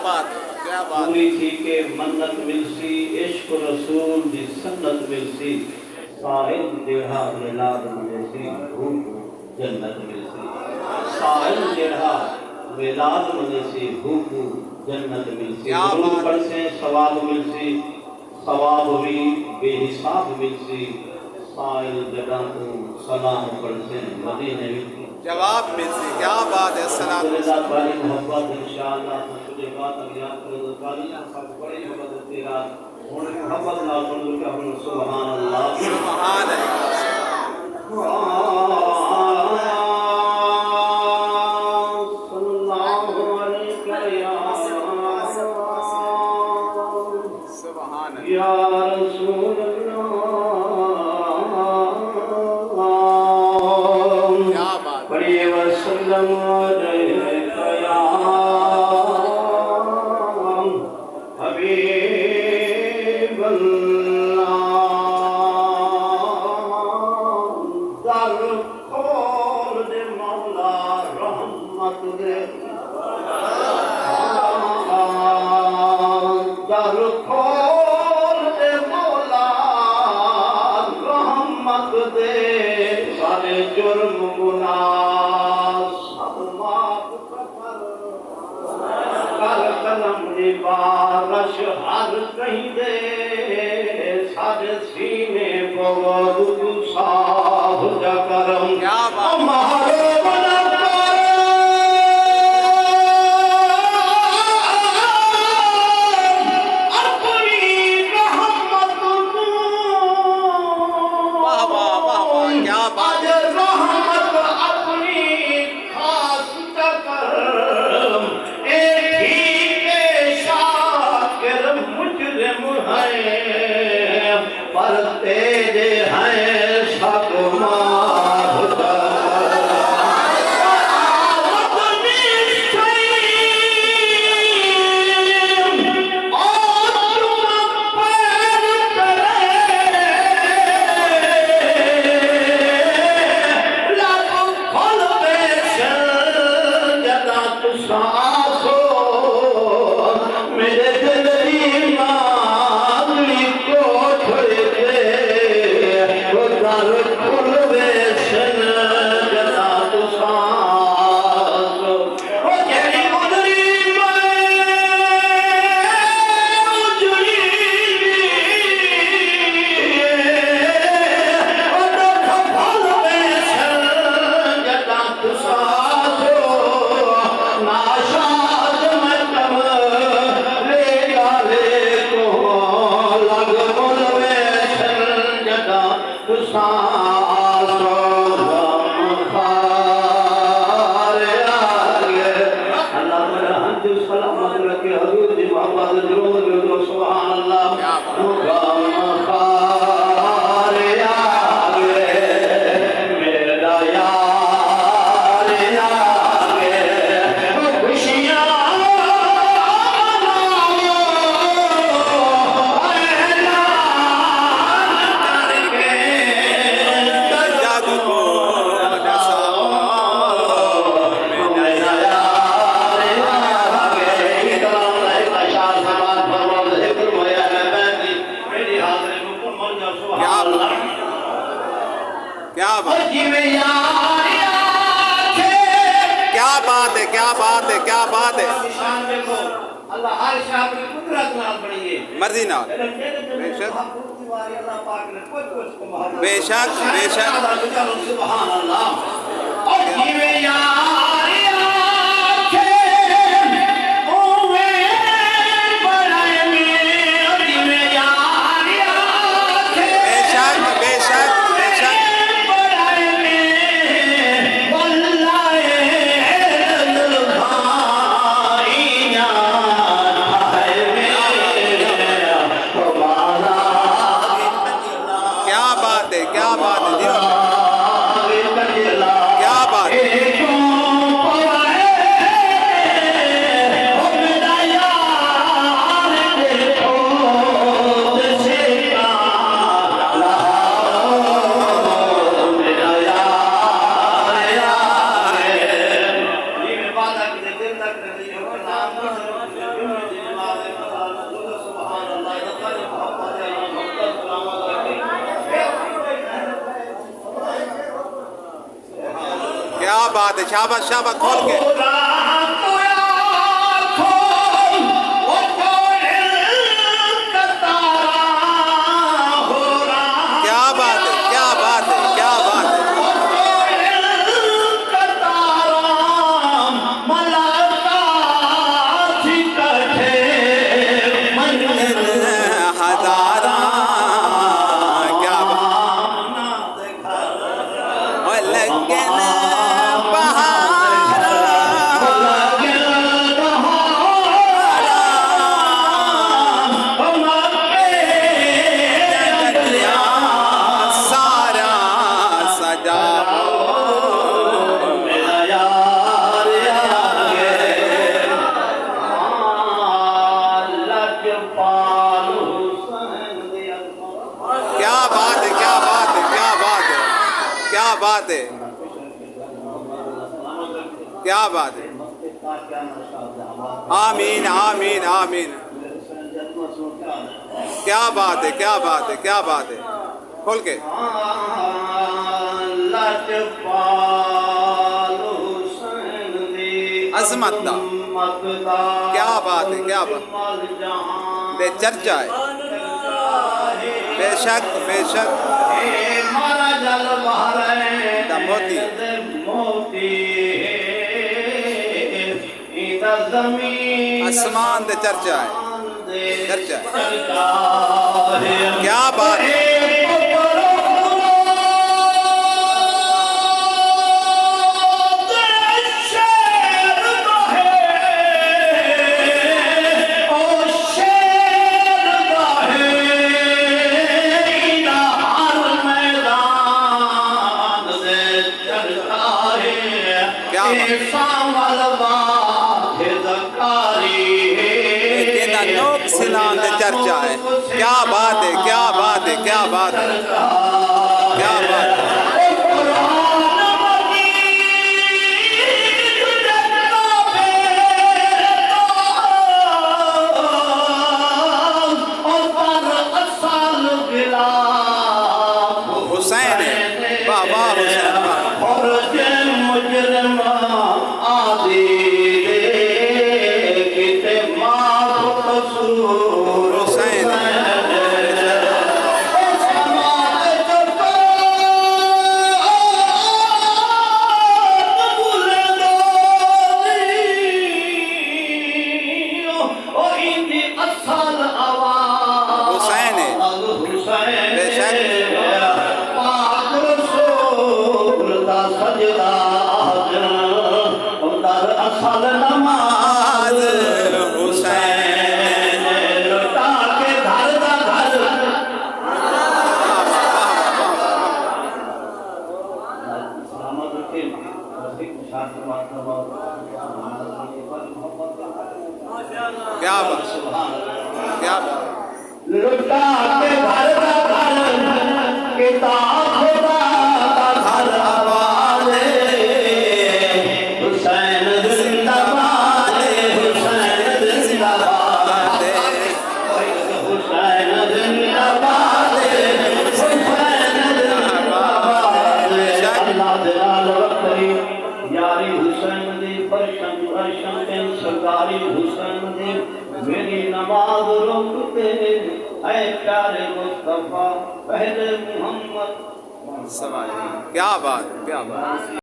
बात क्या बात। पूरी थी के मन्नत मिलसी इश्क रसूल दी सन्नत मिलसी साहिल जेहा मिलाद मिलसी भूख जन्नत मिलसी साहिल जेहा मिलाद मिलसी भूख जन्नत मिलसी दुरूद पढ़ से सवाब मिलसी सवाब भी बेहिसाब मिलसी साहिल जगह को सलाम पढ़ से मदीने मिलसी जवाब मिलसी। क्या बात है। सलाम वाली मोहब्बत इंशाअल्लाह तुझे बात अज्ञात कर वाली सब बड़ी मोहब्बत तेरा और मोहब्बत ना बोल के हम सुभान अल्लाह सुभान अल्लाह। सल्लल्लाहु अलैहि या सुभान या रसूल अल्लाह क्या बात। पढ़िए वसल्लम अलैका हबीब अल्लाह दर खोल दे मौला रहमत दे दर खोल दे मौला रहमत दे सारे जुर्म गुनाह सब माफ कर कलम बारिश हर कहीं दे सारे सीने को दुख साफ जा करम क्या बात। हमारे वाह वाह वाह वाह। क्या बात। पर तेरे हैं सब मेरे दिल की मांगली को छोड़ दे वो दर खुल बेसन जदा तू सांस वो जेड़ी उधरी उजड़ी वो दर खुल बेसन जदा तू सांस नाशाद मैं तब ले गाले को लग मुल बेसन जदा तू सांस खारे आगे अल्लाह मेरा हंद सलामत रखे हजूर जी मोहम्मद जरूर जो सुभान अल्लाह खारे आगे मेरा यार आगे खुशियां जादू को क्या बात। क्या बात है। क्या बात है। क्या बात है। अल्लाह हर शाह की कुदरत नाल बनी है मर्जी ना बेशक बेशक बेशक। सुभान अल्लाह और जीवे यार आखे ओवे बड़ाई में जीवे यार आखे बेशक बेशक बेशक। बड़ाई में वल्लाह दिल भाई ना है मेरा तुम्हारा क्या बात है। क्या बात है जी। क्या बात है। क्या बात है, शाबाश शाबाश, खोल के। क्या बात है, क्या बात है, क्या बात है। हजारा क्या बात, लगन बहारा, सारा सजा क्या बात है, क्या बात है, क्या बात है, क्या बात है, क्या बात है। आमीन आमीन आमीन। क्या बात है, क्या बात है, क्या बात है, खोल के। अजमत दा, क्या बात है, क्या बात, बेचर्चा है। बेशक बेशक मोती आसमान दे चर्चा है, चर्चा है। क्या बात है। सिलान दे चर्चा है। क्या बात है, क्या बात है, क्या बात है, क्या बात है। हुसैन है, वाह वाह हुसैन, वाह। क्या बात, क्या बात। लुटा के घर का घर, किताब खुदा का घर हवाले, हुसैन जिंदाबाद, हुसैन जिंदाबाद, हुसैन जिंदाबाद, हुसैन जिंदाबाद। अल्लाह जलाल वकरी यारी हुसैन दी परशम परशम के सरकारी हुसैन दी मेरी नमाज रोकते ऐ प्यारे मुस्तफा पहले मोहम्मद। क्या बात, क्या बात।